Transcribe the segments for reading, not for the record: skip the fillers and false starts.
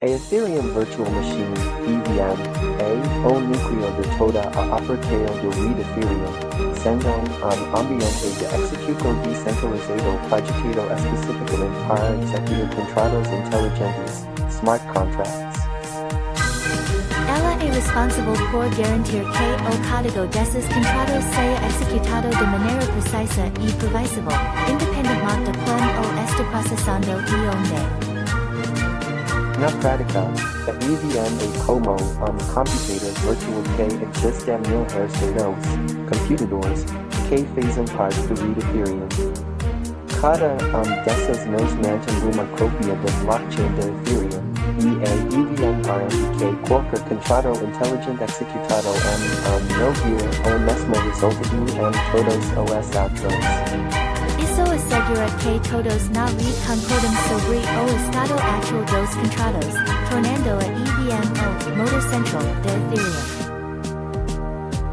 A Ethereum Virtual Machine, EVM, o Núcleo de toda a operação do read Ethereum, sendo ambiente de execução decentralizado projetado especificamente para executar contratos inteligentes, smart contracts. Ela é responsável por garantir que o código desses contratos seja executado de maneira precisa e previsível, independentemente de quando está processando e onde. Na prática, a EVM é como computador virtual que existem milhares de computadores que fazem parte do read Ethereum. Cada dessas nós mantém uma cópia da blockchain de Ethereum, e a EVM garante que qualquer contrato inteligente executado no dia o mesmo resultado todos os atos. Isso assegura que todos na rede concordam sobre o estado atual dos contratos, tornando a EVM o motor central de Ethereum.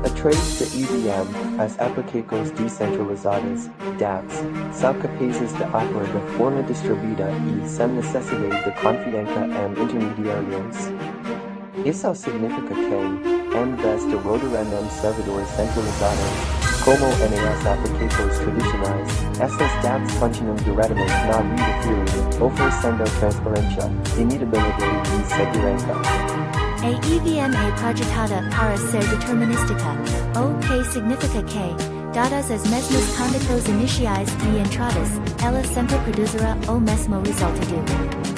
Através da EVM, as aplicações descentralizadas, dApps, são capazes de operar de forma distribuída e sem necessidade de confiança em intermediários. Isso significa que, em vez de rodar em servidores centralizados, como nas aplicações tradicionais, essas dApps funcionam diretamente na rede Ethereum, oferecendo transparência, immutabilidade e segurança. A EVM é projetada para ser determinística, o que significa que, dadas as mesmas condições iniciais e entradas, ela sempre produzirá o mesmo resultado.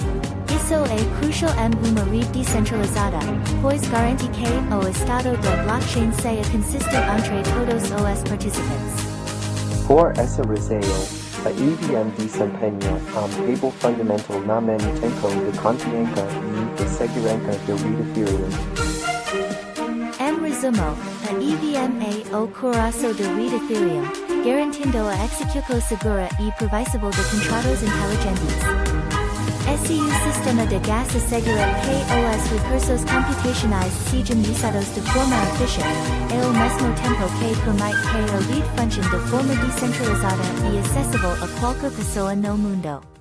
Isso é crucial em uma rede descentralizada, pois garante que o estado da blockchain seja consistente entre todos os participantes. Por essa razão, a EVM desempenha papel fundamental na manutenção de confiança e de segurança do read Ethereum. Em resumo, a EVM é o coração do read Ethereum, garantindo a execução segura e previsível de contratos inteligentes. Esse sistema de gas assegura que os recursos computacionais sejam usados de forma eficiente, ao mesmo tempo que permite que a rede funcione de forma descentralizada e acessível a qualquer pessoa no mundo.